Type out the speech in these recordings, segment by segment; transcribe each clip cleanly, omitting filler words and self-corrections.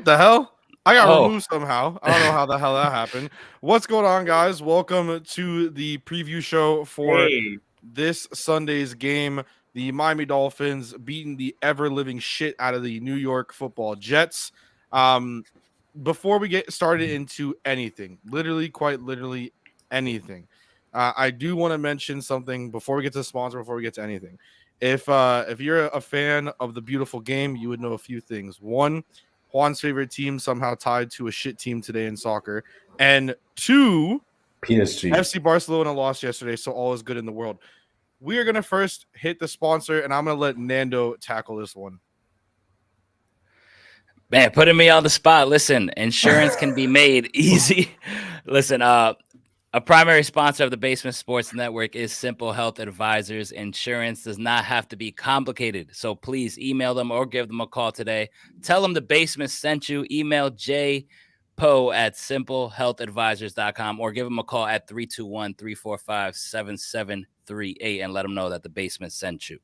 What the hell? I got Oh, removed somehow. I don't know how the hell that happened. What's going on, guys? Welcome to the preview show for Hey, this Sunday's game. The Miami Dolphins beating the ever-living shit out of the New York Football Jets. Before we get started into anything, quite literally anything, I do want to mention something before we get to the sponsor, before we get to anything. If you're a fan of the beautiful game, you would know a few things. One, Juan's favorite team somehow tied to a shit team today in soccer. And two, PSG. FC Barcelona lost yesterday, so all is good in the world. We are going to first hit the sponsor, and I'm going to let Nando tackle this one. man, putting me on the spot. Listen, insurance can be made easy. Listen, a primary sponsor of the Basement Sports Network is Simple Health Advisors. Insurance does not have to be complicated, so please email them or give them a call today. Tell them the Basement sent you. Email jpo@simplehealthadvisors.com or give them a call at 321-345-7738 and let them know that the Basement sent you.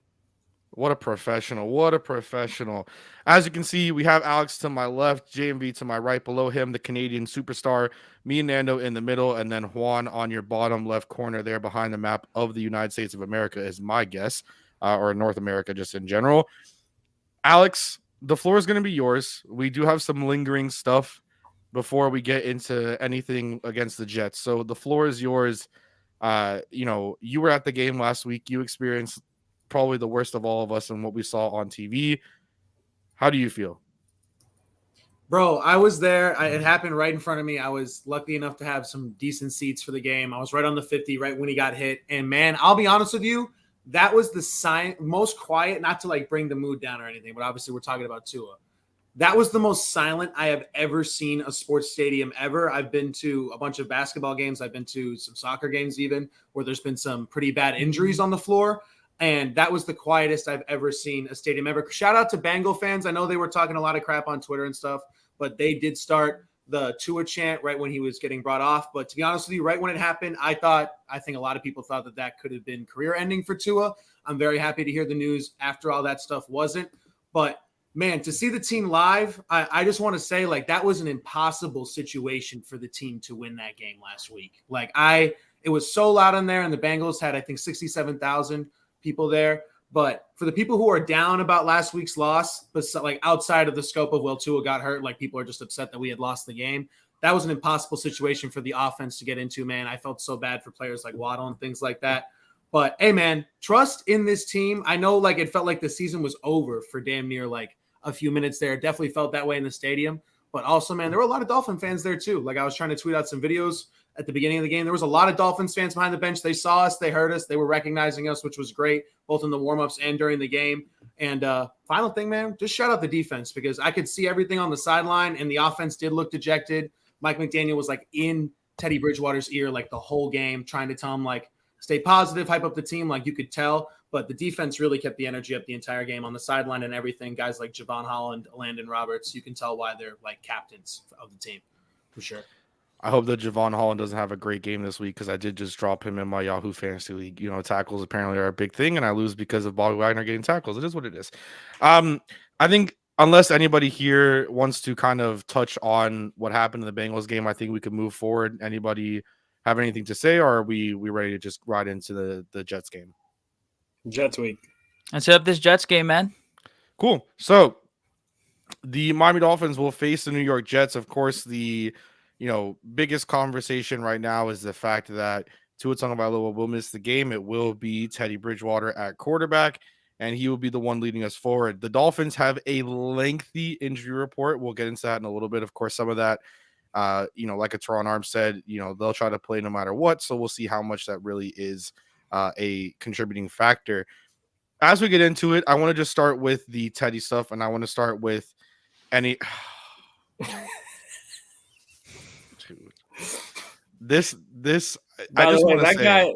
What a professional. What a professional. As you can see, we have Alex to my left, JMV to my right, below him, the Canadian superstar, me and Nando in the middle, and then Juan on your bottom left corner there behind the map of the United States of America is my guess, or North America just in general. Alex, the floor is going to be yours. We do have some lingering stuff before we get into anything against the Jets. So the floor is yours. You were at the game last week. You experienced probably the worst of all of us and what we saw on TV. How do you feel? bro, I was there. It happened right in front of me. I was lucky enough to have some decent seats for the game. I was right on the 50, right when he got hit. And man, I'll be honest with you, that was the most quiet, not to like bring the mood down or anything, but obviously we're talking about Tua. That was the most silent I have ever seen a sports stadium ever. I've been to a bunch of basketball games. I've been to some soccer games even where there's been some pretty bad injuries on the floor. And that was the quietest I've ever seen a stadium ever. Shout out to Bengal fans. I know they were talking a lot of crap on Twitter and stuff, but they did start the Tua chant right when he was getting brought off. But to be honest with you, right when it happened, I think a lot of people thought that could have been career ending for Tua. I'm very happy to hear the news after all that stuff wasn't. But man, to see the team live, I just want to say, like, that was an impossible situation for the team to win that game last week. It was so loud in there, and the Bengals had, I think, 67,000 people there. But for the people who are down about last week's loss, but like outside of the scope of, well, Tua got hurt, like people are just upset that we had lost the game. That was an impossible situation for the offense to get into, man. I felt so bad for players like Waddle and things like that. But hey, man, trust in this team. I know, like, it felt like the season was over for damn near like a few minutes there. It definitely felt that way in the stadium. But also, man, there were a lot of Dolphin fans there too. Like, I was trying to tweet out some videos at the beginning of the game. There was a lot of Dolphins fans behind the bench. They saw us, they heard us, they were recognizing us, which was great, both in the warmups and during the game. And final thing, man, just shout out the defense, because I could see everything on the sideline, and the offense did look dejected. Mike McDaniel was like in Teddy Bridgewater's ear like the whole game, trying to tell him, like, stay positive, hype up the team, like you could tell. But the defense really kept the energy up the entire game on the sideline and everything. Guys like Javon Holland, Landon Roberts, you can tell why they're like captains of the team for sure. I hope that Javon Holland doesn't have a great game this week, because I did just drop him in my Yahoo Fantasy League. You know, tackles apparently are a big thing, and I lose because of Bobby Wagner getting tackles. It is what it is. I think unless anybody here wants to kind of touch on what happened in the Bengals game, I think we could move forward. Anybody have anything to say, or are we ready to just ride into the Jets game? Jets week. Let's hit up this Jets game, man. Cool. So the Miami Dolphins will face the New York Jets. Of course, the biggest conversation right now is the fact that Tua Tagovailoa will miss the game. It will be Teddy Bridgewater at quarterback, and he will be the one leading us forward. The Dolphins have a lengthy injury report. We'll get into that in a little bit. Of course, some of that, like a Teron Arms said, they'll try to play no matter what. So we'll see how much that really is a contributing factor. As we get into it, I want to just start with the Teddy stuff, and I want to start with any. This By the way,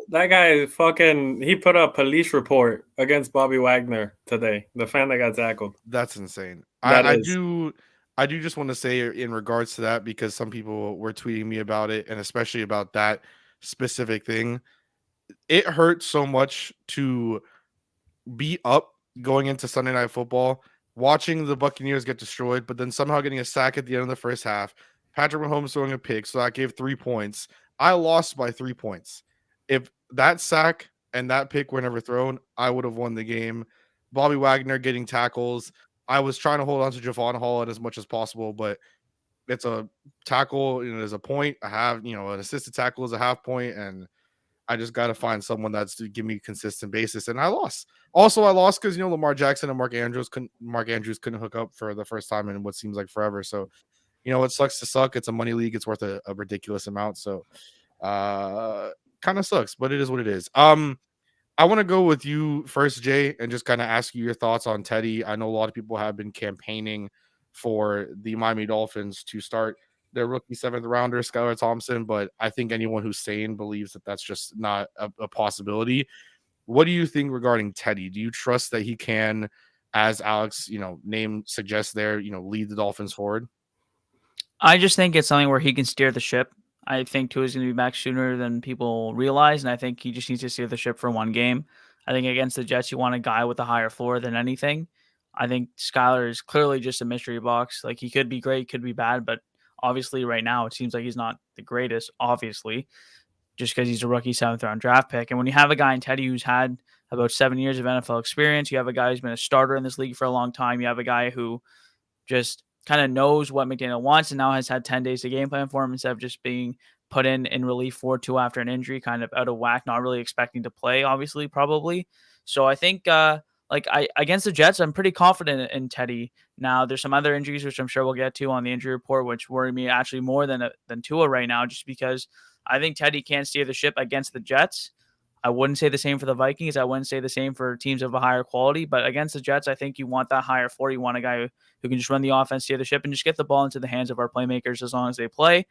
that guy fucking, he put a police report against Bobby Wagner today, the fan that got tackled. That's insane. I do just want to say in regards to that, because some people were tweeting me about it, and especially about that specific thing. It hurt so much to be up going into Sunday Night Football watching the Buccaneers get destroyed, but then somehow getting a sack at the end of the first half. Patrick Mahomes throwing a pick, so that gave 3 points. I lost by 3 points. If that sack and that pick were never thrown, I would have won the game. Bobby Wagner getting tackles. I was trying to hold on to Javon Holland as much as possible, but it's a tackle, there's a point. I have, an assisted tackle is a half point, and I just got to find someone that's to give me consistent basis. And I lost. Also, I lost because Lamar Jackson and Mark Andrews couldn't hook up for the first time in what seems like forever. So, it sucks to suck. It's a money league. It's worth a ridiculous amount. So, kind of sucks, but it is what it is. I want to go with you first, Jay, and just kind of ask you your thoughts on Teddy. I know a lot of people have been campaigning for the Miami Dolphins to start their rookie 7th rounder, Skylar Thompson, but I think anyone who's sane believes that that's just not a possibility. What do you think regarding Teddy? Do you trust that he can, as Alex, name suggests there, lead the Dolphins forward? I just think it's something where he can steer the ship. I think Tua is going to be back sooner than people realize, and I think he just needs to steer the ship for one game. I think against the Jets, you want a guy with a higher floor than anything. I think Skylar is clearly just a mystery box. Like, he could be great, could be bad, but obviously right now it seems like he's not the greatest, obviously, just because he's a rookie 7th round draft pick. And when you have a guy in Teddy who's had about 7 years of NFL experience, you have a guy who's been a starter in this league for a long time, you have a guy who just kind of knows what McDaniel wants and now has had 10 days to game plan for him instead of just being put in relief for 2 after an injury, kind of out of whack, not really expecting to play, obviously, probably. So I think against the Jets, I'm pretty confident in Teddy. Now, there's some other injuries, which I'm sure we'll get to on the injury report, which worry me actually more than Tua right now, just because I think Teddy can steer the ship against the Jets. I wouldn't say the same for the Vikings. I wouldn't say the same for teams of a higher quality. But against the Jets, I think you want that higher floor. You want a guy who can just run the offense, steer the ship, and just get the ball into the hands of our playmakers as long as they play.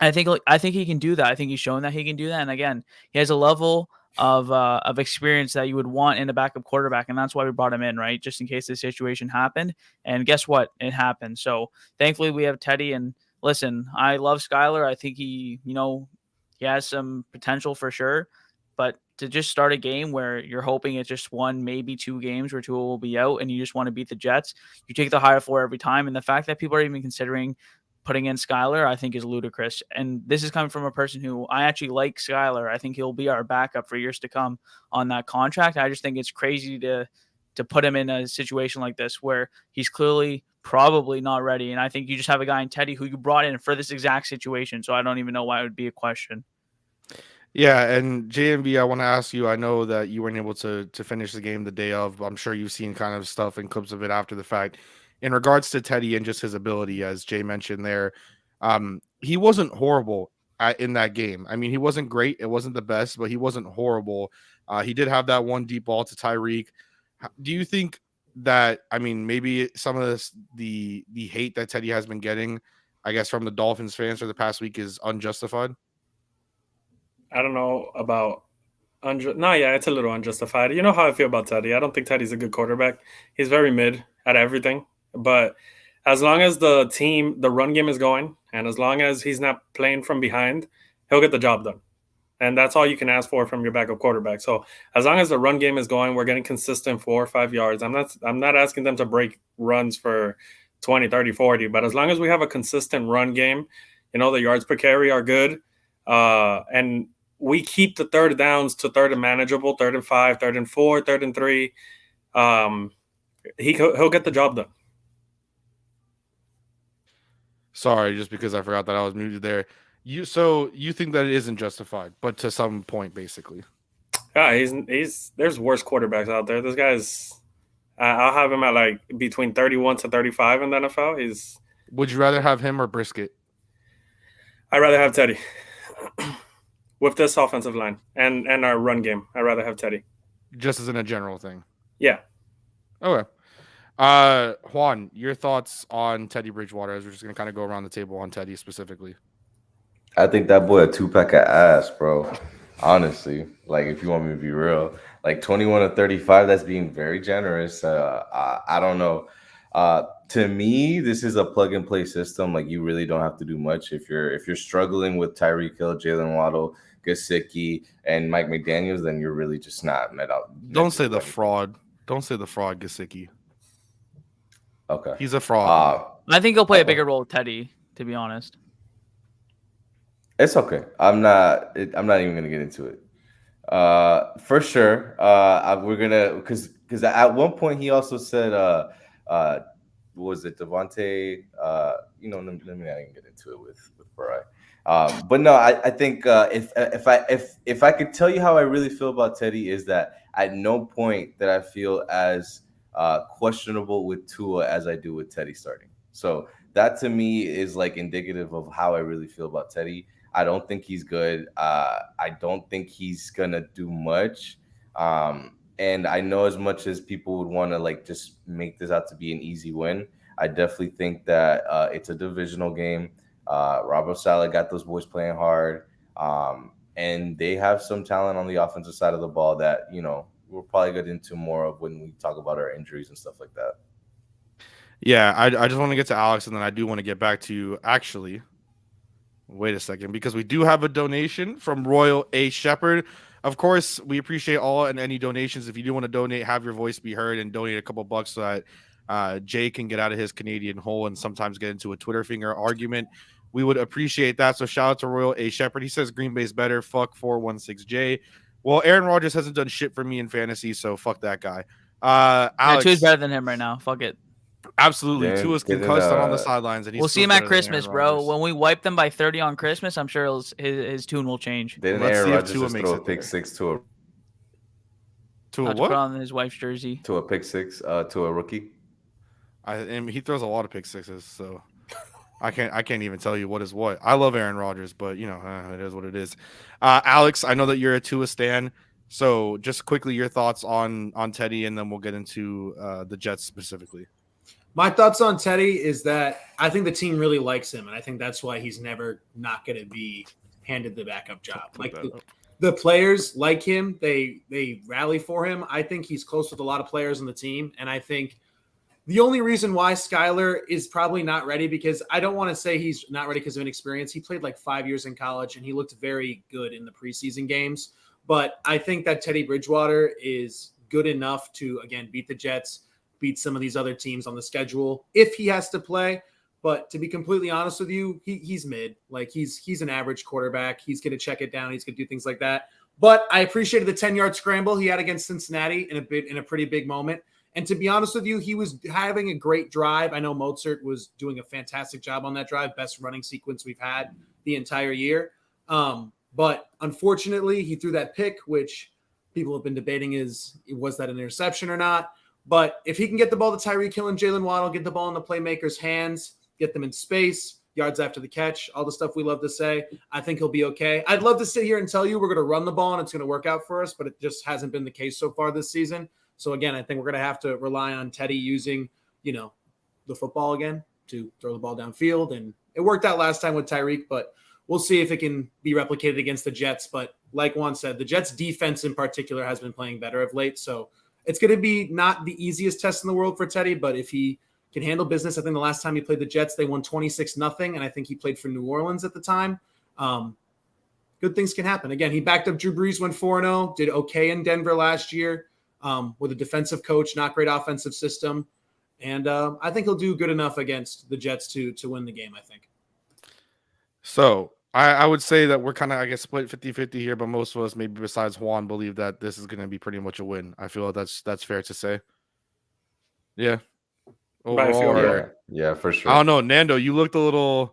I think he can do that. I think he's shown that he can do that. And again, he has a level of experience that you would want in a backup quarterback, and that's why we brought him in, right? Just in case this situation happened. And guess what? It happened. So thankfully we have Teddy. And listen, I love Skylar. I think he has some potential for sure. But to just start a game where you're hoping it's just 1, maybe 2 games where Tua will be out and you just want to beat the Jets, you take the higher floor every time. And the fact that people are even considering putting in Skylar, I think is ludicrous. And this is coming from a person who I actually like Skylar. I think he'll be our backup for years to come on that contract. I just think it's crazy to put him in a situation like this where he's clearly probably not ready. And I think you just have a guy in Teddy who you brought in for this exact situation. So I don't even know why it would be a question. Yeah, and JMB, I want to ask you, I know that you weren't able to finish the game the day of. I'm sure you've seen kind of stuff and clips of it after the fact. In regards to Teddy and just his ability, as Jay mentioned there, he wasn't horrible in that game. I mean, he wasn't great. It wasn't the best, but he wasn't horrible. He did have that one deep ball to Tyreek. Do you think that, I mean, maybe some of the hate that Teddy has been getting, I guess, from the Dolphins fans for the past week is unjustified? I don't know about it's a little unjustified. You know how I feel about Teddy. I don't think Teddy's a good quarterback. He's very mid at everything. But as long as the run game is going, and as long as he's not playing from behind, he'll get the job done. And that's all you can ask for from your backup quarterback. So as long as the run game is going, we're getting consistent 4 or 5 yards. I'm not asking them to break runs for 20, 30, 40. But as long as we have a consistent run game, the yards per carry are good. And we keep the third downs to third and manageable, 3rd and 5, 3rd and 4, 3rd and 3. He'll get the job done. Sorry, just because I forgot that I was muted there. You think that it isn't justified, but to some point, basically. Yeah, there's worse quarterbacks out there. This guy's I'll have him at like between 31 to 35 in the NFL. Would you rather have him or Brisket? I'd rather have Teddy. With this offensive line and our run game, I'd rather have Teddy. Just as in a general thing. Yeah. Okay. Juan, your thoughts on Teddy Bridgewater, as we're just going to kind of go around the table on Teddy specifically. I think that boy a 2-pack of ass, bro. Honestly, like, if you want me to be real, like 21 to 35, that's being very generous. I don't know. To me, this is a plug and play system. Like, you really don't have to do much. If you're struggling with Tyreek Hill, Jaylen Waddle, Gesicki, and Mike McDaniels, then you're really just not met out. Don't say the fraud. Don't say the fraud, Gesicki. Okay. He's a fraud. I think he'll play a Uh-oh. bigger role with Teddy, to be honest. It's okay. I'm not even gonna get into it. For sure. We're gonna because at one point he also said, uh, what was it Devontae? Let me not even get into it with Barai. But no, I think if I could tell you how I really feel about Teddy is that at no point that I feel as questionable with Tua as I do with Teddy starting. So that to me is like indicative of how I really feel about Teddy. I don't think he's good. I don't think he's gonna do much. And I know as much as people would want to like just make this out to be an easy win, I definitely think that it's a divisional game. Robert Saleh got those boys playing hard, and they have some talent on the offensive side of the ball that we'll probably get into more of when we talk about our injuries and stuff like that. Yeah, I just want to get to Alex, and then I do want to get back to you. Actually, wait a second, because we do have a donation from Royal A. Shepherd. Of course, we appreciate all and any donations. If you do want to donate, have your voice be heard, and donate a couple bucks so that Jay can get out of his Canadian hole and sometimes get into a Twitter finger argument. We would appreciate that. So shout out to Royal A. Shepherd. He says Green Bay's better. Fuck 416J. Well, Aaron Rodgers hasn't done shit for me in fantasy, so fuck that guy. Alex, Tua's better than him right now. Fuck it. Absolutely. Tua's concussed and on the sidelines. And We'll see him at Christmas, bro. When we wipe them by 30 on Christmas, I'm sure his tune will change. Didn't Aaron Rodgers just throw a pick six to a what? Put on his wife's jersey. To a pick six to a rookie? And he throws a lot of pick sixes, so I can't even tell you what is what. I love Aaron Rodgers, but it is what it is. Alex, I know that you're a Tua stan, so just quickly your thoughts on Teddy, and then we'll get into the Jets specifically. My thoughts on Teddy is that I think the team really likes him, and I think that's why he's never not going to be handed the backup job. Like the players like him, they rally for him. I think he's close with a lot of players on the team, and I think the only reason why Skyler is probably not ready, because I don't want to say he's not ready because of inexperience. He played like 5 years in college, and he looked very good in the preseason games. But I think that Teddy Bridgewater is good enough to, again, beat the Jets, beat some of these other teams on the schedule if he has to play. But to be completely honest with you, he's mid. Like he's an average quarterback. He's going to check it down. He's going to do things like that. But I appreciated the 10-yard scramble he had against Cincinnati in a pretty big moment. And to be honest with you, he was having a great drive. I know Mozart was doing a fantastic job on that drive, best running sequence we've had the entire year. But unfortunately, he threw that pick, which people have been debating was that an interception or not. But if he can get the ball to Tyreek Hill and Jaylen Waddle, get the ball in the playmakers' hands, get them in space, yards after the catch, all the stuff we love to say, I think he'll be okay. I'd love to sit here and tell you we're going to run the ball and it's going to work out for us, but it just hasn't been the case so far this season. So, again, I think we're going to have to rely on Teddy using, the football again to throw the ball downfield. And it worked out last time with Tyreek, but we'll see if it can be replicated against the Jets. But like Juan said, the Jets defense in particular has been playing better of late. So it's going to be not the easiest test in the world for Teddy, but if he can handle business, I think the last time he played the Jets, they won 26-0. And I think he played for New Orleans at the time. Good things can happen. Again, he backed up Drew Brees, went 4-0, did okay in Denver last year. With a defensive coach, not great offensive system. And I think he'll do good enough against the Jets to win the game, I think. So I would say that we're kind of, split 50-50 here, but most of us, maybe besides Juan, believe that this is going to be pretty much a win. I feel that's fair to say. Yeah. Overall, yeah, for sure. I don't know, Nando, you looked a little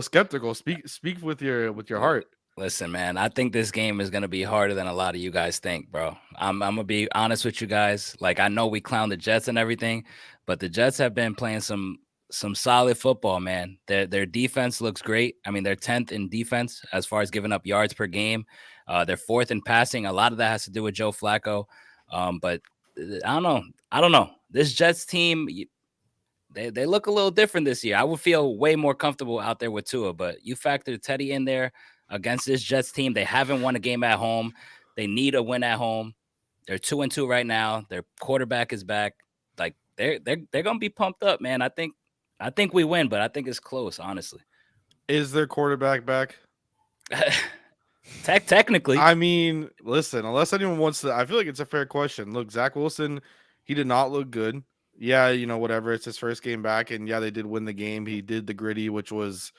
skeptical. Speak with your heart. Listen, man, I think this game is going to be harder than a lot of you guys think, bro. I'm going to be honest with you guys. Like, I know we clown the Jets and everything, but the Jets have been playing some solid football, man. Their defense looks great. I mean, they're 10th in defense as far as giving up yards per game. They're 4th in passing. A lot of that has to do with Joe Flacco. But I don't know. This Jets team, they look a little different this year. I would feel way more comfortable out there with Tua, but you factor Teddy in there against this Jets team. They haven't won a game at home. They need a win at home. They're 2-2 right now. Their quarterback is back. Like they're gonna be pumped up, man. I think we win, but I think it's close, honestly. Is their quarterback back? Technically. I mean, listen, unless anyone wants to, I feel like it's a fair question. Look, Zach Wilson, he did not look good. yeah, whatever. It's his first game back, and yeah, they did win the game. He did the gritty, which was,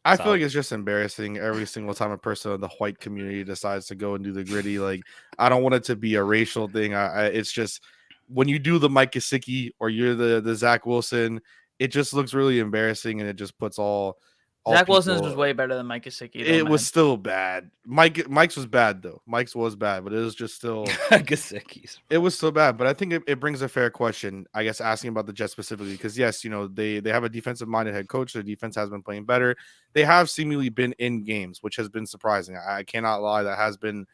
I feel Solid. like it's just embarrassing every single time a person in the white community decides to go and do the gritty. Like, I don't want it to be a racial thing. It's just when you do the Mike Gesicki or you're the Zach Wilson, it just looks really embarrassing, and it just puts all Zach Wilson's people- was way better than Mike Gesicki. It was still bad. Mike's was bad though. Mike's was bad, but it was just still. Gesicki's. It was so bad, but I think it brings a fair question, I guess, asking about the Jets specifically, because yes, they have a defensive minded head coach. Their defense has been playing better. They have seemingly been in games, which has been surprising. I cannot lie, that has been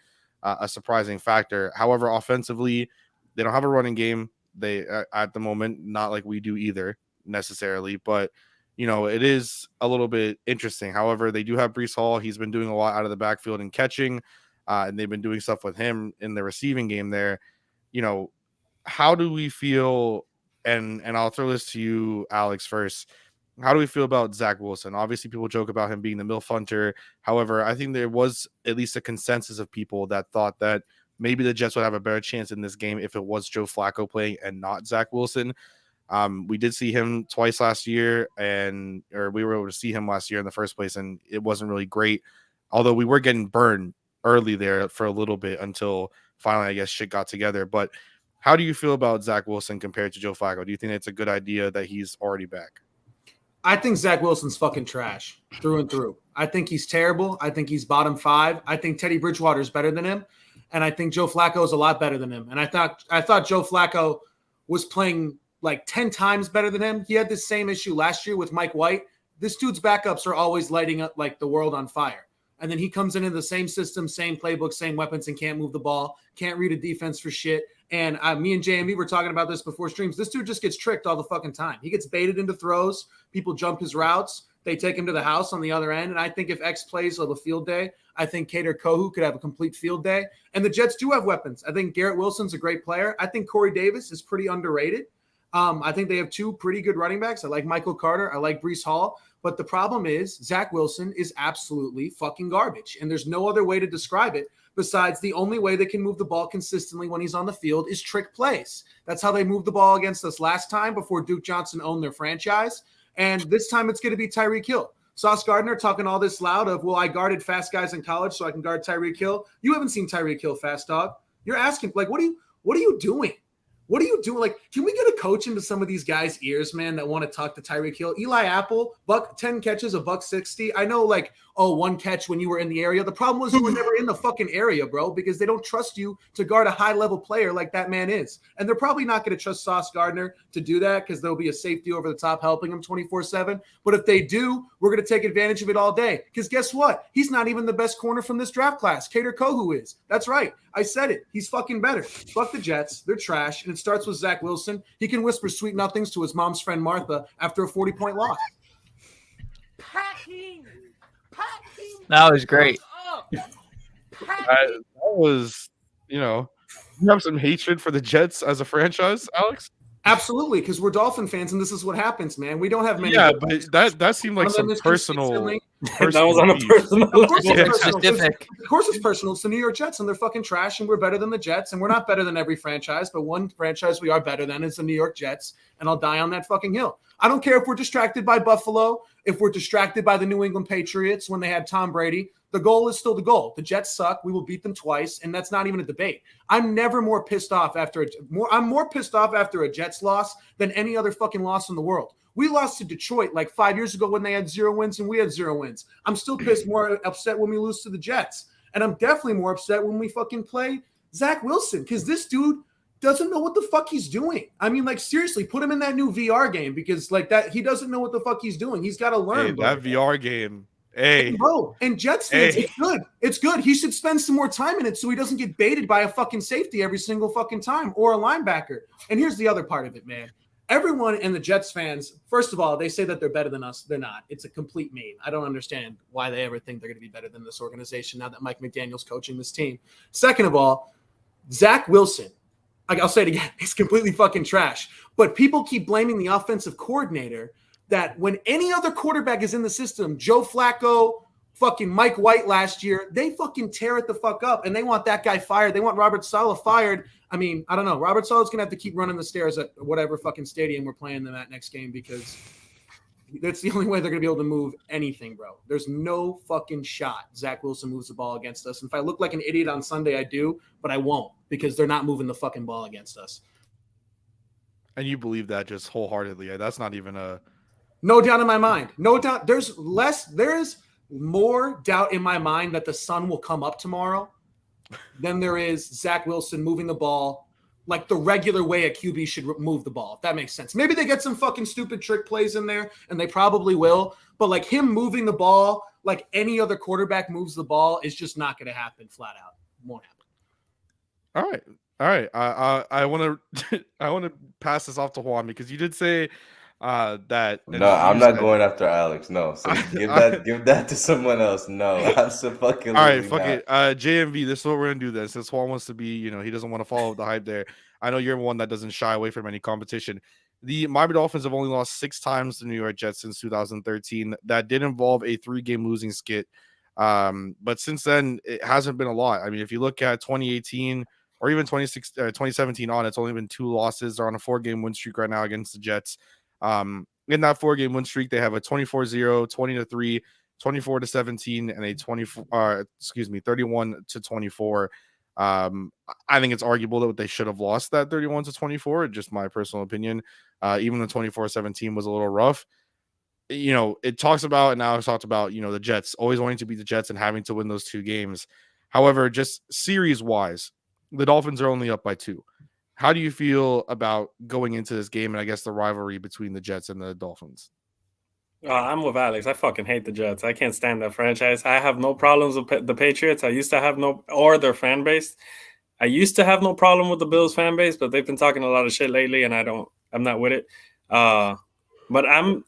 a surprising factor. However, offensively, they don't have a running game. They at the moment, not like we do either necessarily, but it is a little bit interesting. However, they do have Breece Hall. He's been doing a lot out of the backfield and catching, and they've been doing stuff with him in the receiving game there. How do we feel? And I'll throw this to you, Alex, first. How do we feel about Zach Wilson? Obviously, people joke about him being the MILF hunter. However, I think there was at least a consensus of people that thought that maybe the Jets would have a better chance in this game if it was Joe Flacco playing and not Zach Wilson. We did see him twice last year, or we were able to see him last year in the first place, and it wasn't really great. Although we were getting burned early there for a little bit until finally, I guess, shit got together. But how do you feel about Zach Wilson compared to Joe Flacco? Do you think it's a good idea that he's already back? I think Zach Wilson's fucking trash through and through. I think he's terrible. I think he's bottom 5. I think Teddy Bridgewater is better than him, and I think Joe Flacco is a lot better than him. And I thought Joe Flacco was playing like 10 times better than him. He had this same issue last year with Mike White. This dude's backups are always lighting up like the world on fire. And then he comes into the same system, same playbook, same weapons, and can't move the ball, can't read a defense for shit. And me and JMV were talking about this before streams. This dude just gets tricked all the fucking time. He gets baited into throws. People jump his routes. They take him to the house on the other end. And I think if X plays of a field day, I think Kader Kohu could have a complete field day. And the Jets do have weapons. I think Garrett Wilson's a great player. I think Corey Davis is pretty underrated. I think they have 2 pretty good running backs. I like Michael Carter. I like Breece Hall. But the problem is Zach Wilson is absolutely fucking garbage. And there's no other way to describe it besides the only way they can move the ball consistently when he's on the field is trick plays. That's how they moved the ball against us last time before Duke Johnson owned their franchise. And this time it's going to be Tyreek Hill. Sauce Gardner talking all this loud of, well, I guarded fast guys in college so I can guard Tyreek Hill. You haven't seen Tyreek Hill fast, dog. You're asking, like, what are you doing? What are you doing? Like, can we get a coach into some of these guys' ears, man, that want to talk to Tyreek Hill? Eli Apple, 10 catches, $160. I know, like, 1 catch when you were in the area. The problem was you were never in the fucking area, bro, because they don't trust you to guard a high-level player like that man is. And they're probably not going to trust Sauce Gardner to do that because there'll be a safety over the top helping him 24/7. But if they do, we're going to take advantage of it all day. Because guess what? He's not even the best corner from this draft class. Kader Kohu is. That's right. I said it. He's fucking better. Fuck the Jets. They're trash. And it starts with Zach Wilson. He can whisper sweet nothings to his mom's friend Martha after a 40-point loss. That was great. That was, you have some hatred for the Jets as a franchise, Alex? Absolutely, because we're Dolphin fans, and this is what happens, man. We don't have many. Yeah, but that seemed like some personal. That was on a personal Of course, Yeah. it's personal. Specific. Of course it's personal. It's the New York Jets, and they're fucking trash, and we're better than the Jets, and we're not better than every franchise, but one franchise we are better than is the New York Jets, and I'll die on that fucking hill. I don't care if we're distracted by Buffalo, if we're distracted by the New England Patriots when they had Tom Brady. The goal is still the goal. The Jets suck. We will beat them twice, and that's not even a debate. I'm never more pissed off after I'm more pissed off after a Jets loss than any other fucking loss in the world. We lost to Detroit like 5 years ago when they had 0 wins and we had 0 wins. I'm still pissed, more upset when we lose to the Jets, and I'm definitely more upset when we fucking play Zach Wilson because this dude doesn't know what the fuck he's doing. I mean, like, seriously, put him in that new VR game because like that he doesn't know what the fuck he's doing. He's got to learn. Hey, that VR game. Hey, bro, and Jets fans, Hey. it's good. It's good. He should spend some more time in it so he doesn't get baited by a fucking safety every single fucking time or a linebacker. And here's the other part of it, man. Everyone and the Jets fans, first of all, they say that they're better than us. They're not. It's a complete meme. I don't understand why they ever think they're going to be better than this organization now that Mike McDaniel's coaching this team. Second of all, Zach Wilson, I'll say it again, he's completely fucking trash. But people keep blaming the offensive coordinator that when any other quarterback is in the system, Joe Flacco, fucking Mike White last year. They fucking tear it the fuck up, and they want that guy fired. They want Robert Saleh fired. I mean, I don't know. Robert Saleh's gonna have to keep running the stairs at whatever fucking stadium we're playing them at next game, because that's the only way they're gonna be able to move anything, bro. There's no fucking shot Zach Wilson moves the ball against us. And if I look like an idiot on Sunday, I do, but I won't, because they're not moving the fucking ball against us. And you believe that just wholeheartedly? That's not even a no doubt in my mind. No doubt. There's more doubt in my mind that the sun will come up tomorrow than there is Zach Wilson moving the ball like the regular way a QB should move the ball, if that makes sense. Maybe they get some fucking stupid trick plays in there, and they probably will, but like him moving the ball like any other quarterback moves the ball is just not going to happen flat out. Won't happen. All right. I want to pass this off to Juan, because you did say that. No, I'm not going after Alex. No, so give that to someone else. No, absolutely. All right, fuck it. JMV, this is what we're gonna do then. Since Juan wants to be, he doesn't want to follow the hype there. I know you're one that doesn't shy away from any competition. The Miami Dolphins have only lost 6 times to the New York Jets since 2013. That did involve a 3-game losing skit. But since then, it hasn't been a lot. I mean, if you look at 2018 or even 2017 on, it's only been 2 losses. They're on a 4-game win streak right now against the Jets. In that 4-game win streak, they have a 24-0, 20-3, 24-17, and a 31-24. I think it's arguable that they should have lost that 31-24. Just my personal opinion. Even the 24-17 was a little rough. It talks about, and now I've talked about, the Jets always wanting to beat the Jets and having to win those 2 games. However, just series wise, the Dolphins are only up by 2. How do you feel about going into this game and I guess the rivalry between the Jets and the Dolphins? I'm with Alex. I fucking hate the Jets. I can't stand that franchise. I have no problems with the Patriots. I used to have or their fan base. I used to have no problem with the Bills fan base, but they've been talking a lot of shit lately, and I'm not with it. But I don't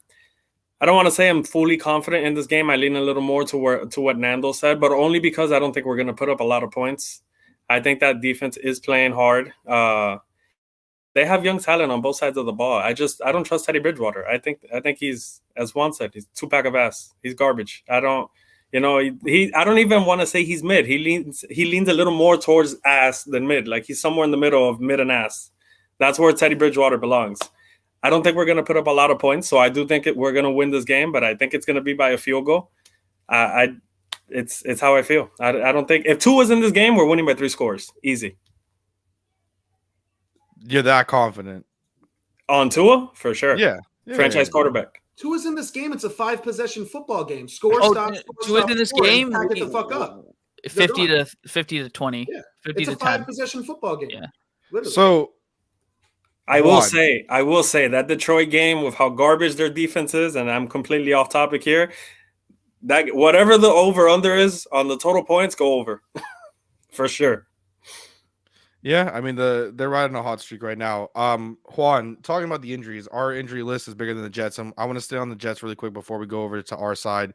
want to say I'm fully confident in this game. I lean a little more to what Nando said, but only because I don't think we're going to put up a lot of points. I think that defense is playing hard. They have young talent on both sides of the ball. I don't trust Teddy Bridgewater. I think he's, as Juan said, he's 2-pack of ass. He's garbage. I don't even want to say he's mid. He leans a little more towards ass than mid. Like he's somewhere in the middle of mid and ass. That's where Teddy Bridgewater belongs. I don't think we're going to put up a lot of points, so I do think we're going to win this game, but I think it's going to be by a field goal. It's how I feel. I don't think if 2 was in this game, we're winning by 3 scores. Easy. You're that confident on Tua? For sure. Yeah. Franchise quarterback. Tua's in this game. It's a 5-possession football game. Stop. Tua's in this game. Get the fuck up. 50 to 20. Yeah. 50 it's to a 10. 5-possession football game. Yeah. Literally. So I will say that Detroit game, with how garbage their defense is, and I'm completely off topic here, that whatever the over-under is on the total points, go over. For sure. Yeah, I mean they're riding a hot streak right now. Juan, talking about the injuries, our injury list is bigger than the Jets. I want to stay on the Jets really quick before we go over to our side,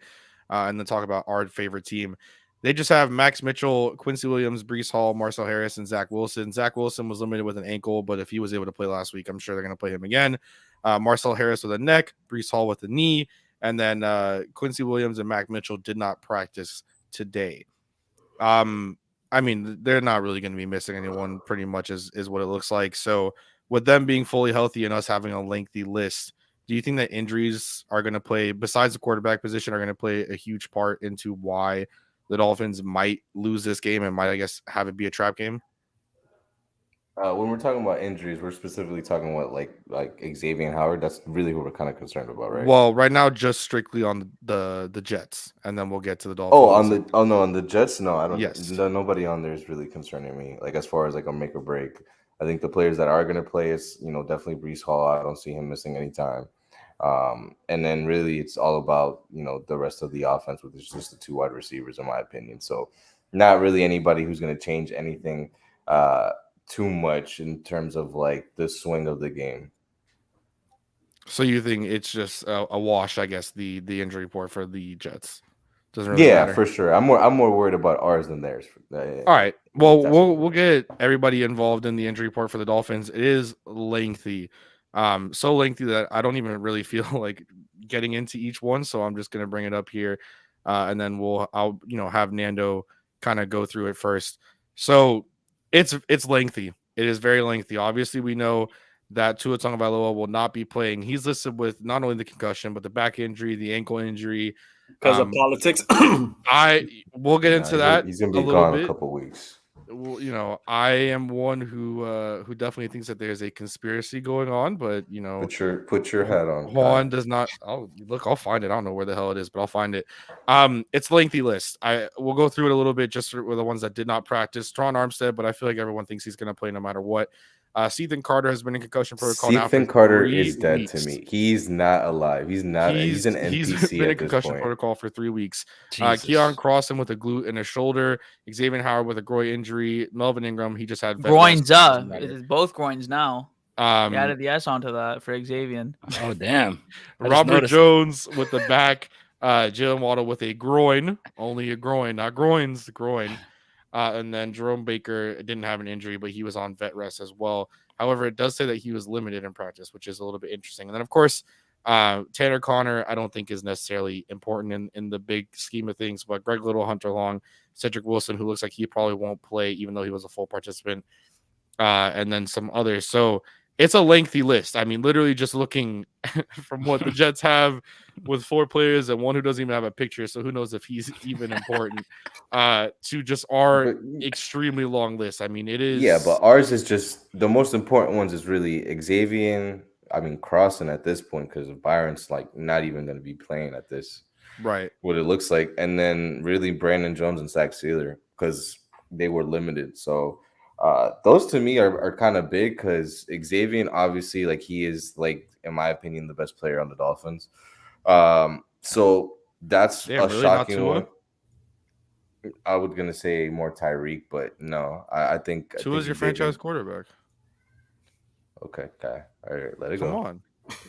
and then talk about our favorite team. They just have Max Mitchell, Quincy Williams, Breece Hall, Marcel Harris, and Zach Wilson. Zach Wilson was limited with an ankle, but if he was able to play last week, I'm sure they're going to play him again. Marcel Harris with a neck, Breece Hall with a knee, and then Quincy Williams and Mac Mitchell did not practice today. I mean, they're not really going to be missing anyone, pretty much is what it looks like. So with them being fully healthy and us having a lengthy list, do you think that injuries are going to play, besides the quarterback position, are going to play a huge part into why the Dolphins might lose this game and might, I guess, have it be a trap game? When we're talking about injuries, we're specifically talking about like Xavien Howard. That's really who we're kind of concerned about, right? Well, right now, just strictly on the Jets, and then we'll get to the Dolphins. On the Jets, no, I don't. Yes. Nobody on there is really concerning me. Like as far as like a make or break, I think the players that are going to play is definitely Breece Hall. I don't see him missing any time. And then really it's all about the rest of the offense, which is just the 2 wide receivers, in my opinion. So not really anybody who's going to change anything too much in terms of like the swing of the game. So you think it's just a wash, I guess, the injury report for the Jets doesn't really matter. For sure. I'm more worried about ours than theirs. All right. Well, we'll get everybody involved in the injury report for the Dolphins. It is lengthy. So lengthy that I don't even really feel like getting into each one. So I'm just going to bring it up here. and then I'll have Nando kind of go through it first. So it's lengthy. It is very lengthy. Obviously, we know that Tua Tagovailoa will not be playing. He's listed with not only the concussion, but the back injury, the ankle injury. Because of politics. We'll get into that. He's gonna a be little gone bit. a couple weeks. Well, I am one who definitely thinks that there's a conspiracy going on, but put your hat on. Juan does not. Oh, look, I'll find it. I don't know where the hell it is, but I'll find it. It's a lengthy list. We'll go through it a little bit just with the ones that did not practice. Tron Armstead, but I feel like everyone thinks he's going to play no matter what. Ethan Carter has been in concussion protocol. Ethan Carter is dead to me. He's not alive. He's not. He's an NPC. He's been in concussion protocol for 3 weeks. Keon Crossan with a glute and a shoulder. Xavien Howard with a groin injury. Melvin Ingram, he just had groins up. It's both groins now. He added the S onto that for Xavien. Oh damn! Robert Jones with the back. Jaylen Waddle with a groin, only a groin, not groins, the groin. And then Jerome Baker didn't have an injury, but he was on vet rest as well. However, it does say that he was limited in practice, which is a little bit interesting. And then, of course, Tanner Connor, I don't think is necessarily important in the big scheme of things, but Greg Little, Hunter Long, Cedric Wilson, who looks like he probably won't play, even though he was a full participant, and then some others. So it's a lengthy list. I mean, literally just looking from what the Jets have with 4 players and one who doesn't even have a picture, so who knows if he's even important, to just our extremely long list. I mean, it is. Yeah, but ours is just the most important ones is really Xavien. I mean, Crossan at this point because Byron's like not even going to be playing at this. Right. What it looks like. And then really Brandon Jones and Zach Sealer because they were limited. So those to me are kind of big because Xavien, obviously, like he is like, in my opinion, the best player on the Dolphins. So that's a really shocking one. I was gonna say more Tyreek, but no, I think Tua's your franchise quarterback. Okay, all right, let it Come go. on,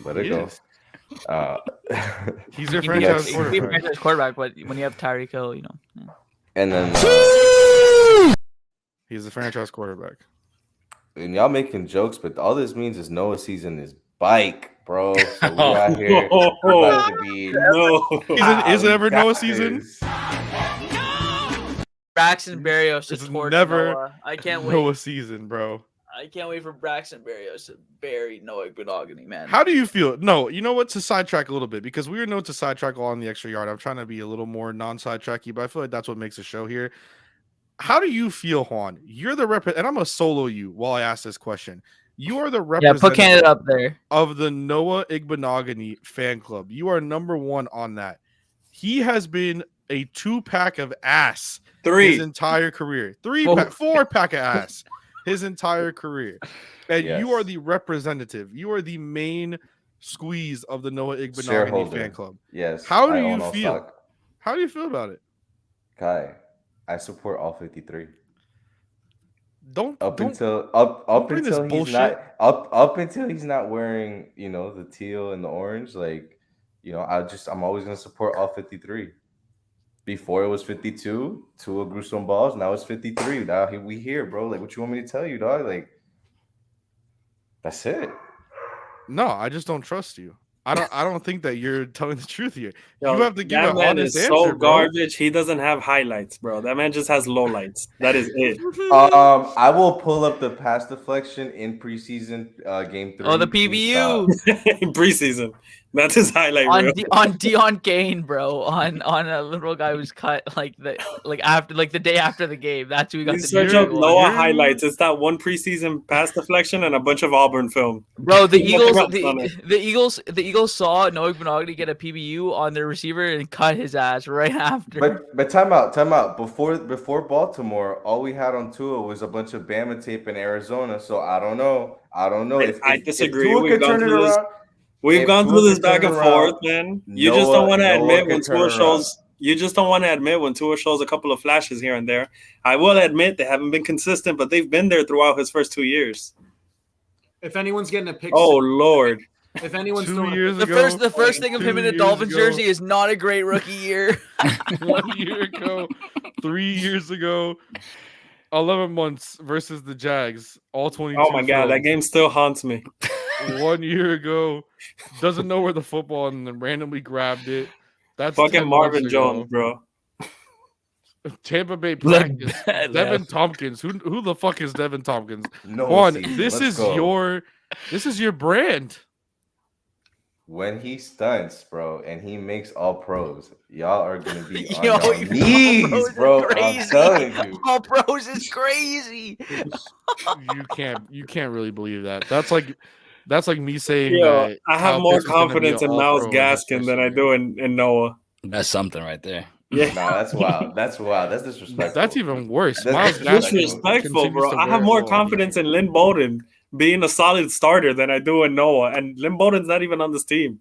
let it go. He's your franchise He quarterback. can be a franchise quarterback, but when you have Tyreek Hill, Yeah. And then he's a franchise quarterback. And y'all making jokes, but all this means is Noah's season is bike, bro. So we out here about to be Is it ever Noah's season? Braxton Berrios to It's torch never Noah. I can't wait. Noah's season, bro. I can't wait for Braxton Berrios to bury Noah Benogany, man. How do you feel? No, you know what? To sidetrack a little bit, because we were known to sidetrack on the extra yard. I'm trying to be a little more non-sidetracky, but I feel like that's what makes a show here. How do you feel, Juan? You're the rep, and I'm gonna solo you while I ask this question. You are the representative put Canada up there of the Noah Igbenogany fan club. You are number 1 on that. He has been a 2-pack of ass his entire career. 4-pack of ass his entire career. And you are the representative. You are the main squeeze of the Noah Igbenogany fan club. Yes. How do you feel? Stock. How do you feel about it? Kai, I support all 53. Up until he's not wearing, the teal and the orange, like, I'm always gonna support all 53. Before it was 52, Tua grew some balls. Now it's 53. Now we here, bro. Like, what you want me to tell you, dog? Like, that's it. No, I just don't trust you. I don't think that you're telling the truth here. Yo, you have to give that an man honest is answer, so bro. garbage. He doesn't have highlights, bro. That man just has lowlights. That is it. I will pull up the pass deflection in preseason game 3. Oh, the PBU in preseason. That's his highlight on Deion Gain, bro. On a little guy who's cut the day after the game. That's who we got. You search up Noah highlights. It's that one preseason pass deflection and a bunch of Auburn film. Bro, the Eagles saw Noah Benogany get a PBU on their receiver and cut his ass right after. But time out. Before Baltimore, all we had on Tua was a bunch of Bama tape in Arizona. So I don't know. I disagree. If Tua can turn it around. We've gone through this back and forth, man. You just don't want to admit when Tua shows. You just don't want to admit when Tua shows a couple of flashes here and there. I will admit they haven't been consistent, but they've been there throughout his first 2 years. If anyone's getting a pick, Lord! If anyone's 2 years ago, the first thing of him in a Dolphins jersey is not a great rookie year. 1 year ago, 3 years ago, 11 months versus the Jags, all 22. Oh my God, that game still haunts me. 1 year ago, doesn't know where the football and then randomly grabbed it. That's Fucking 10 Marvin months Jones, ago. bro. Tampa Bay Look practice. bad, Devin Lev. Tompkins. Who the fuck is Devin Tompkins? No, Juan, see, this let's is go. your brand. When he stunts, bro, and he makes all pros, y'all are gonna be on Yo, y'all All knees, Pros is bro. I'm crazy. telling you. All Pros is crazy. You can't really believe that. That's like me saying Yo, that I have Kyle more Pitts is going to be an confidence in Miles all-pro in his Gaskin first than I year. do in Noah. That's something right there. Yeah. Nah, that's wild. That's wild. That's disrespectful. That's even worse. That's Miles disrespectful. Gaskin Disrespectful, continues bro. to I have wear more well. confidence in Lynn Bowden being a solid starter than I do in Noah. And Lynn Bowden's not even on this team.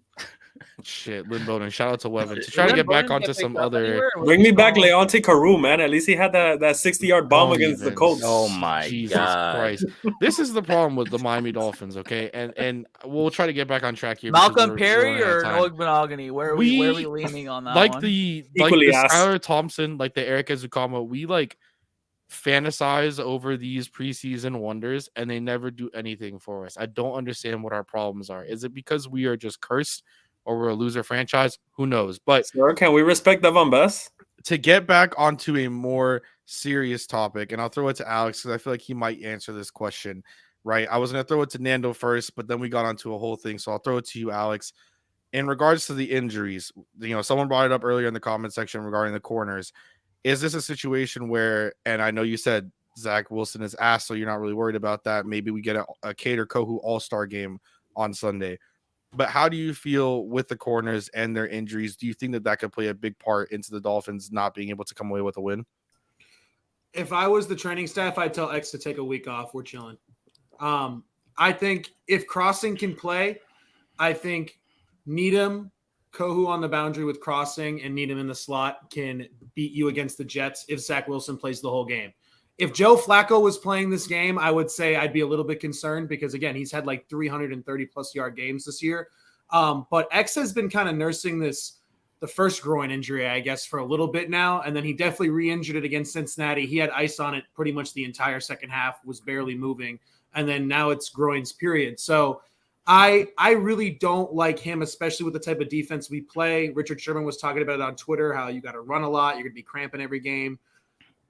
Shit, Lynn Bowden. Shout out to Wevin. To try to Did get back Bowden onto get some picked up other. anywhere, or was Bring he me back still- Leonte Carew, man. At least he had that 60-yard bomb Don't against the even. Colts. Oh my Jesus God. Christ. This is the problem with the Miami Dolphins, okay? And we'll try to get back on track here. Malcolm because we're Perry running out of or time. Noah Benogany? Where are we leaning on that like one? the Equally ass. Skylar Thompson, like the Eric Ezukama, we like fantasize over these preseason wonders and they never do anything for us. I don't understand what our problems are. Is it because we are just cursed or we're a loser franchise? Who knows? But Sir, can we respect Devon Best? to get back onto a more serious topic, and I'll throw it to Alex because I feel like he might answer this question, right? I was going to throw it to Nando first, but then we got onto a whole thing. So I'll throw it to you, Alex. In regards to the injuries, someone brought it up earlier in the comment section regarding the corners. Is this a situation where, and I know you said Zach Wilson is asked, so you're not really worried about that. Maybe we get a Cater Kohu All-Star game on Sunday. But how do you feel with the corners and their injuries? Do you think that could play a big part into the Dolphins not being able to come away with a win? If I was the training staff, I'd tell X to take a week off. We're chilling. I think if Crossing can play, I think Needham, Kohu on the boundary with Crossing, and Needham in the slot can beat you against the Jets if Zach Wilson plays the whole game. If Joe Flacco was playing this game, I would say I'd be a little bit concerned because, again, he's had like 330-plus yard games this year. But X has been kind of nursing the first groin injury, I guess, for a little bit now. And then he definitely re-injured it against Cincinnati. He had ice on it pretty much the entire second half, was barely moving. And then now it's groins, period. So I really don't like him, especially with the type of defense we play. Richard Sherman was talking about it on Twitter, how you got to run a lot. You're going to be cramping every game.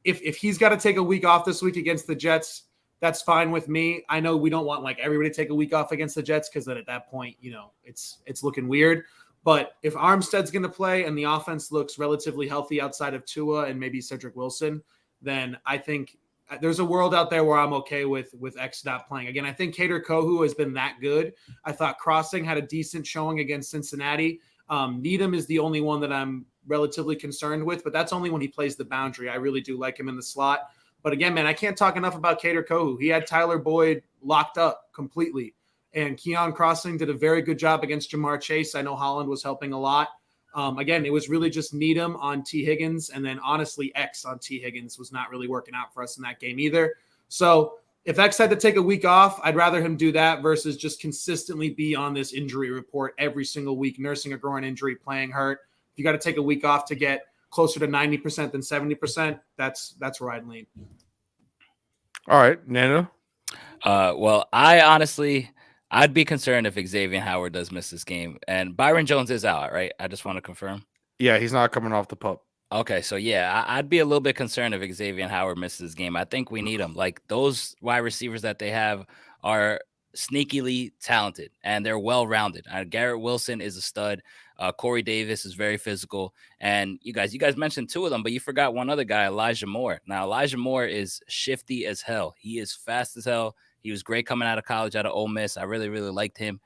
If he's got to take a week off this week against the Jets, that's fine with me. I know we don't want like everybody to take a week off against the Jets because then at that point, it's looking weird. But if Armstead's going to play and the offense looks relatively healthy outside of Tua and maybe Cedric Wilson, then I think there's a world out there where I'm okay with X not playing. Again, I think Cater Kohu has been that good. I thought Crossing had a decent showing against Cincinnati. Needham is the only one that I'm relatively concerned with, but that's only when he plays the boundary. I really do like him in the slot. But again, man, I can't talk enough about Cater Kohu. He had Tyler Boyd locked up completely. And Keon Crossing did a very good job against Jamar Chase. I know Holland was helping a lot. Again, it was really just Needham on T. Higgins, and then honestly, X on T. Higgins was not really working out for us in that game either. So if X had to take a week off, I'd rather him do that versus just consistently be on this injury report every single week, nursing a groin injury, playing hurt. If you got to take a week off to get closer to 90% than 70%, that's where I'd lean. All right, Nano. Well, I'd be concerned if Xavien Howard does miss this game. And Byron Jones is out, right? I just want to confirm. Yeah, he's not coming off the pup. Okay, so yeah, I'd be a little bit concerned if Xavien Howard misses this game. I think we need him. Like those wide receivers that they have are sneakily talented and they're well-rounded. Garrett Wilson is a stud. Corey Davis is very physical. And you guys mentioned two of them, but you forgot one other guy, Elijah Moore. Now, Elijah Moore is shifty as hell. He is fast as hell. He was great coming out of college, out of Ole Miss. I really, really liked him.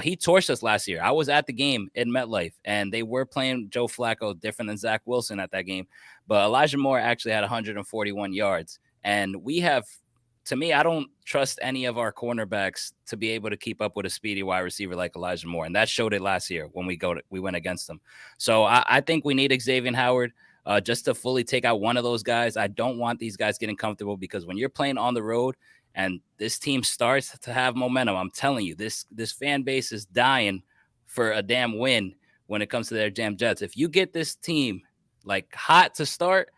He torched us last year. I was at the game in MetLife, and they were playing Joe Flacco different than Zach Wilson at that game. But Elijah Moore actually had 141 yards. And we have, to me, I don't trust any of our cornerbacks to be able to keep up with a speedy wide receiver like Elijah Moore. And that showed it last year when we went against them. So I think we need Xavien Howard just to fully take out one of those guys. I don't want these guys getting comfortable because when you're playing on the road, and this team starts to have momentum, I'm telling you, this fan base is dying for a damn win when it comes to their damn Jets. If you get this team like hot to start,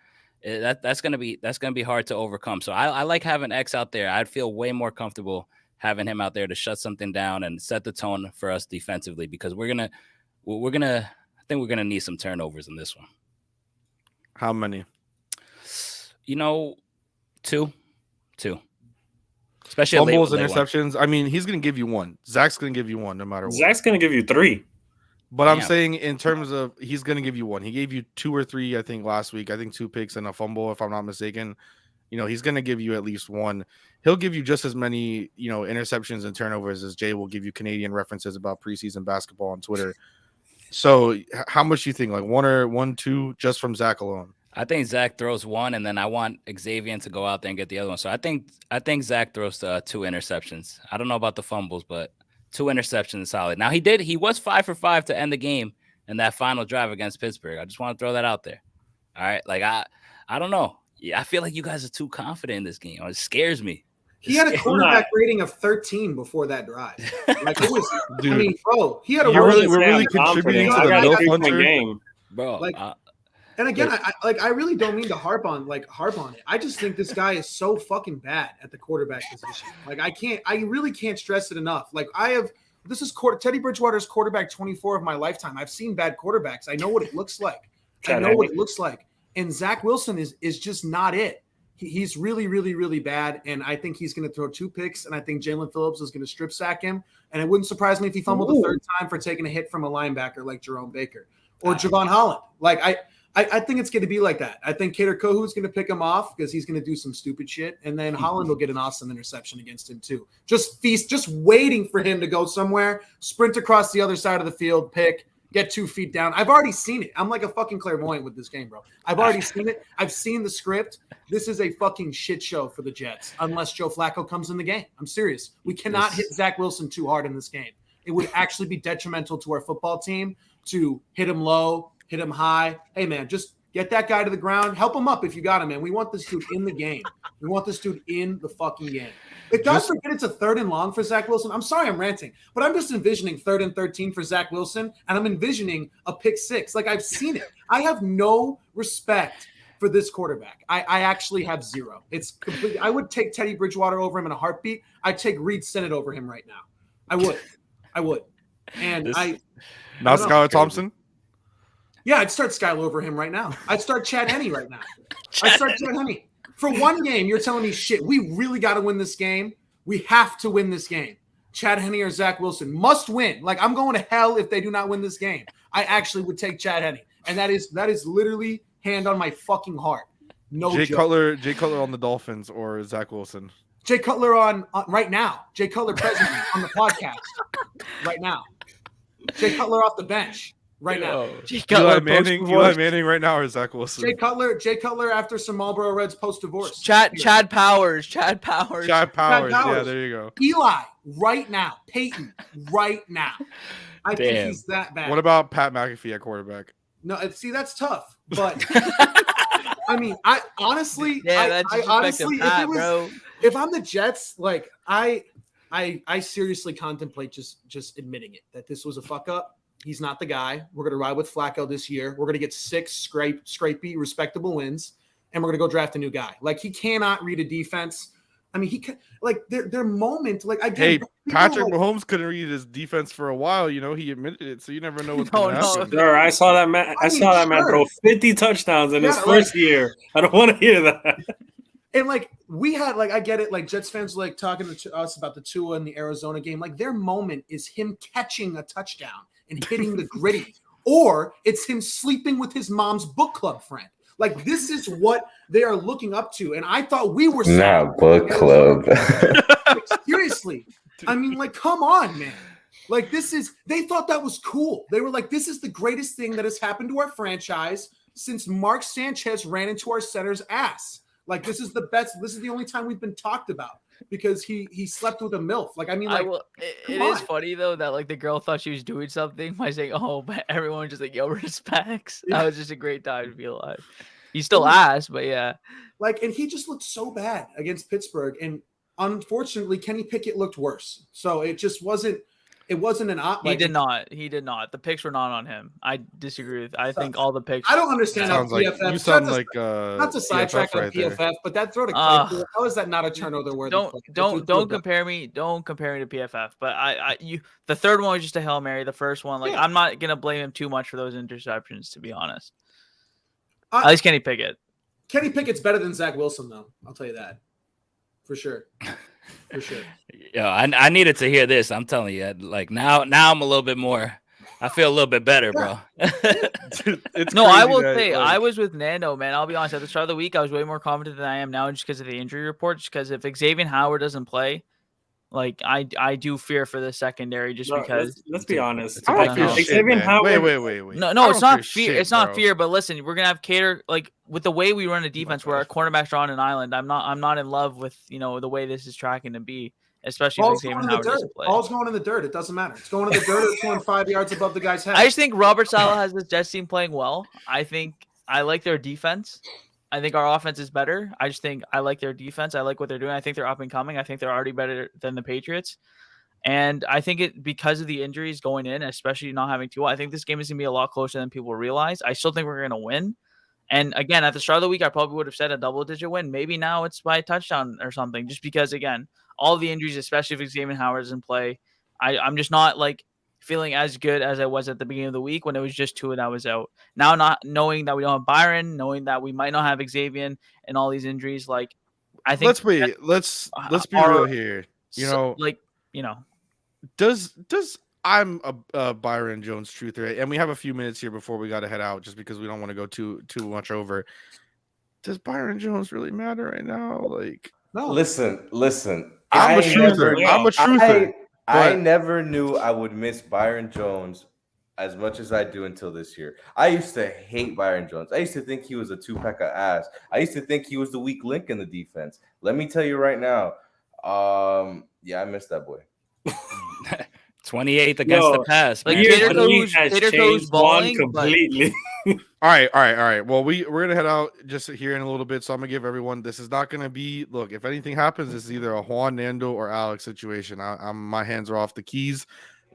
that's gonna be hard to overcome. So I like having X out there. I'd feel way more comfortable having him out there to shut something down and set the tone for us defensively because we're gonna think we're gonna need some turnovers in this one. How many? Two. Especially Fumbles, late one. interceptions. I mean, he's going to give you one. Zach's going to give you one no matter what. Zach's going to give you 3. But I'm saying in terms of he's going to give you one. He gave you 2 or 3, I think, last week. I think 2 picks and a fumble, if I'm not mistaken. He's going to give you at least one. He'll give you just as many, interceptions and turnovers as Jay will give you Canadian references about preseason basketball on Twitter. So how much do you think? Like 1, 2, just from Zach alone? I think Zach throws one, and then I want Xavien to go out there and get the other one. So I think Zach throws 2 interceptions. I don't know about the fumbles, but 2 interceptions is solid. Now he was 5 for 5 to end the game in that final drive against Pittsburgh. I just want to throw that out there. All right, like I don't know. Yeah, I feel like you guys are too confident in this game. It scares me. He had a quarterback rating of 13. before that drive. Like it was, dude, I mean, bro, he had a we're really contributing to the Bill Hunter game, bro. And again, I really don't mean to harp on it. I just think this guy is so fucking bad at the quarterback position. Like I really can't stress it enough. Like this is Teddy Bridgewater's quarterback 24 of my lifetime. I've seen bad quarterbacks. I know what it looks like. And Zach Wilson is just not it. He's really, really, really bad. And I think he's going to throw 2 picks. And I think Jaylen Phillips is going to strip sack him. And it wouldn't surprise me if he fumbled the 3rd time for taking a hit from a linebacker like Jerome Baker or Javon Holland. Like I think it's going to be like that. I think Kader Kohu's going to pick him off because he's going to do some stupid shit. And then Holland will get an awesome interception against him too. Just waiting for him to go somewhere, sprint across the other side of the field, pick, get 2 feet down. I've already seen it. I'm like a fucking clairvoyant with this game, bro. I've already seen it. I've seen the script. This is a fucking shit show for the Jets unless Joe Flacco comes in the game. I'm serious. We cannot hit Zach Wilson too hard in this game. It would actually be detrimental to our football team to hit him low, hit him high. Hey, man, just get that guy to the ground. Help him up if you got him, man. We want this dude in the game. We want this dude in the fucking game. If God forbid it's a 3rd and long for Zach Wilson, I'm sorry I'm ranting, but I'm just envisioning 3rd and 13 for Zach Wilson, and I'm envisioning a pick 6. Like, I've seen it. I have no respect for this quarterback. I actually have zero. It's completely – I would take Teddy Bridgewater over him in a heartbeat. I'd take Reed Sinnett over him right now. I would. And Not Skylar Thompson? Yeah, I'd start Skylar over him right now. I'd start Chad Henne right now. I'd start Chad Henne. For one game, you're telling me, shit, we really got to win this game. We have to win this game. Chad Henne or Zach Wilson must win. Like, I'm going to hell if they do not win this game. I actually would take Chad Henne. And that is literally hand on my fucking heart. No Jay joke. Cutler on the Dolphins or Zach Wilson? Jay Cutler on right now. Jay Cutler presently on the podcast right now. Jay Cutler off the bench. Right now, Eli Manning right now, or Zach Wilson? Jay Cutler after some Marlboro Reds post-divorce. Chad Powers. Yeah, there you go. Eli right now. Peyton right now. I think he's that bad. What about Pat McAfee at quarterback? No, see, that's tough. But I mean, I honestly, if I'm the Jets, like I seriously contemplate just admitting it that this was a fuck up. He's not the guy. We're going to ride with Flacco this year. We're going to get 6 scrapey, respectable wins, and we're going to go draft a new guy. Like, he cannot read a defense. I mean, he can, like, their moment. Like, again, Patrick Mahomes couldn't read his defense for a while. He admitted it, so you never know what's going to happen. Sure, I saw that man. I saw that man throw 50 touchdowns in his first year. I don't want to hear that. And like we had, like, I get it. Like, Jets fans were, like, talking to us about the Tua in the Arizona game. Like, their moment is him catching a touchdown and hitting the gritty, or it's him sleeping with his mom's book club friend. Like, this is what they are looking up to. And I thought we were not book club. Like, seriously. I mean, like, come on, man. Like, they thought that was cool. They were like, this is the greatest thing that has happened to our franchise since Mark Sanchez ran into our center's ass. Like, this is the best. This is the only time we've been talked about. Because he slept with a MILF. Like, I mean, like, it is funny though that like the girl thought she was doing something by saying, "Oh," but everyone was just like, "Yo, respects." That was just a great time to be alive. He still asked, but yeah. Like, and he just looked so bad against Pittsburgh, and unfortunately, Kenny Pickett looked worse. So it just wasn't. It wasn't an op. He did not. He did not. The picks were not on him. I disagree with. I think all the picks. I don't understand how Sounds like PFF. you sound not like to sidetrack on right there. PFF, but that throw to Claypool, how is that not a turnover worthy play? Don't compare me. Don't compare me to PFF. But the third one was just a Hail Mary. The first one, like I'm not gonna blame him too much for those interceptions, to be honest. At least Kenny Pickett. Kenny Pickett's better than Zach Wilson, though. I'll tell you that for sure. For sure. Yo, I needed to hear this. I'm telling you, like now I'm a little bit more. I feel a little bit better, bro. No, I will say I was with Nando, man. I'll be honest. At the start of the week, I was way more confident than I am now, just because of the injury report. Just because if Xavien Howard doesn't play, like I do fear for the secondary, just because. Let's be honest. I don't fear shit, Xavien man. Howard. Wait. No, it's not fear. Shit, it's not bro. fear. But listen, we're gonna have Cater like with the way we run a defense, where our cornerbacks are on an island. I'm not in love with the way this is tracking to be. Especially Ball's if going Xavien in the Howard dirt. doesn't play. Ball's going in the dirt. It doesn't matter. It's going in the dirt or it's going 5 yards above the guy's head. I just think Robert Saleh has this Jets team playing well. I think I like their defense. I think our offense is better. I just think I like their defense. I like what they're doing. I think they're up and coming. I think they're already better than the Patriots. And I think it because of the injuries going in, especially not having Tua, I think this game is going to be a lot closer than people realize. I still think we're going to win. And again, at the start of the week, I probably would have said a double-digit win. Maybe now it's by a touchdown or something, just because, again, all the injuries, especially if Xavien Howard doesn't play, I'm just not like feeling as good as I was at the beginning of the week when it was just Tua that was out. Now, not knowing that we don't have Byron, knowing that we might not have Xavien and all these injuries, like I think Let's be real here. Does I'm a Byron Jones truther, and we have a few minutes here before we got to head out, just because we don't want to go too much over. Does Byron Jones really matter right now? Like, no. Listen. I'm a truther. I never knew I would miss Byron Jones as much as I do until this year. I used to hate Byron Jones. I used to think he was a two-pack of ass. I used to think he was the weak link in the defense. Let me tell you right now. I miss that boy. 28th against the pass. Like Tater goes balling completely. All right. Well, we're gonna head out just here in a little bit, so I'm gonna give everyone. This is not gonna be. Look, if anything happens, this is either a Juan, Nando, or Alex situation. My hands are off the keys.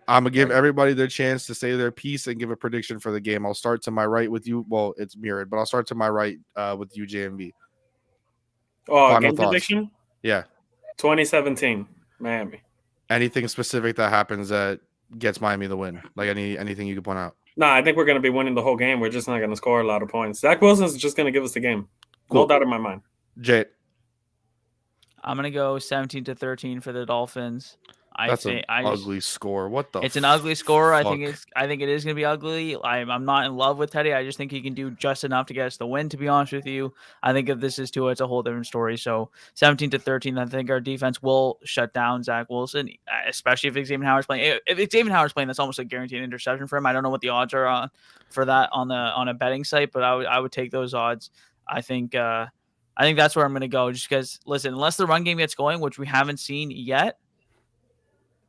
I'm gonna give everybody their chance to say their piece and give a prediction for the game. I'll start to my right with you. Well, it's mirrored, but I'll start to my right with you, JMV. Oh, game prediction? Yeah. 2017, Miami. Anything specific that happens that gets Miami the win? Like anything you could point out? No, I think we're going to be winning the whole game. We're just not going to score a lot of points. Zach Wilson's just going to give us the game. Cool. No doubt in my mind. Jay. I'm going to go 17-13 for the Dolphins. That's an ugly score. What the? It's an ugly score. Fuck? I think it is going to be ugly. I'm not in love with Teddy. I just think he can do just enough to get us the win. To be honest with you, I think if this is Tua, it's a whole different story. So 17-13. I think our defense will shut down Zach Wilson, especially if Xavien Howard's playing. If Xavien Howard's playing, that's almost a guaranteed interception for him. I don't know what the odds are for that on a betting site, but I would take those odds. I think that's where I'm going to go. Just because, listen, unless the run game gets going, which we haven't seen yet,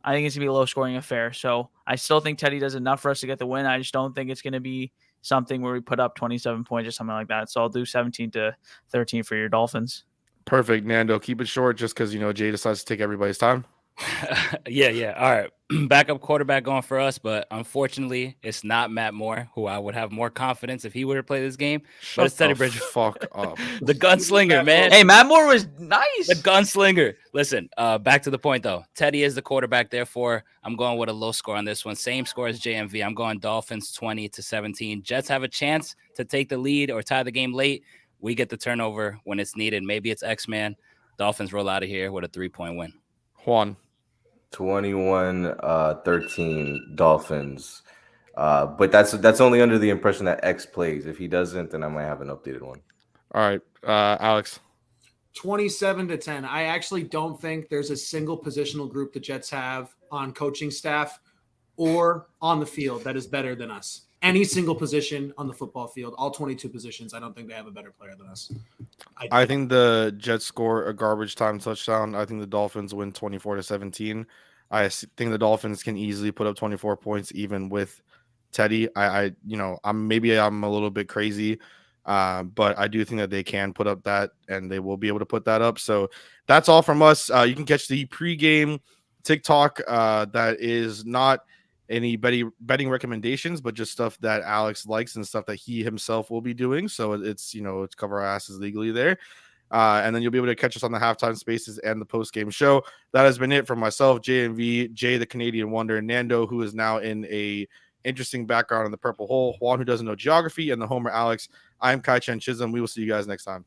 I think it's going to be a low-scoring affair. So I still think Teddy does enough for us to get the win. I just don't think it's going to be something where we put up 27 points or something like that. So I'll do 17-13 for your Dolphins. Perfect, Nando. Keep it short just because, Jay decides to take everybody's time. Yeah. All right. Backup quarterback going for us, but unfortunately, it's not Matt Moore, who I would have more confidence if he were to play this game. But it's Teddy Bridgewater. Fuck up. The gunslinger, man. Hey, Matt Moore was nice. The gunslinger. Listen, back to the point, though. Teddy is the quarterback. Therefore, I'm going with a low score on this one. Same score as JMV. I'm going Dolphins 20-17. Jets have a chance to take the lead or tie the game late. We get the turnover when it's needed. Maybe it's X-Man. Dolphins roll out of here with a 3-point win. Juan. 21-13 Dolphins. But that's only under the impression that X plays. If he doesn't, then I might have an updated one. All right. Alex. 27-10. I actually don't think there's a single positional group the Jets have on coaching staff or on the field that is better than us. Any single position on the football field, all 22 positions, I don't think they have a better player than us. I think the Jets score a garbage time touchdown. I think the Dolphins win 24-17. I think the Dolphins can easily put up 24 points even with Teddy. I'm a little bit crazy, but I do think that they can put up that, and they will be able to put that up. So that's all from us. You can catch the pregame TikTok that is not any betting recommendations, but just stuff that Alex likes and stuff that he himself will be doing. So it's, it's cover our asses legally there. And then you'll be able to catch us on the halftime spaces and the post-game show. That has been it from myself, JMV, Jay the Canadian Wonder, Nando, who is now in a interesting background in the purple hole, Juan, who doesn't know geography, and the Homer Alex. I'm Kai Chen Chisholm. We will see you guys next time.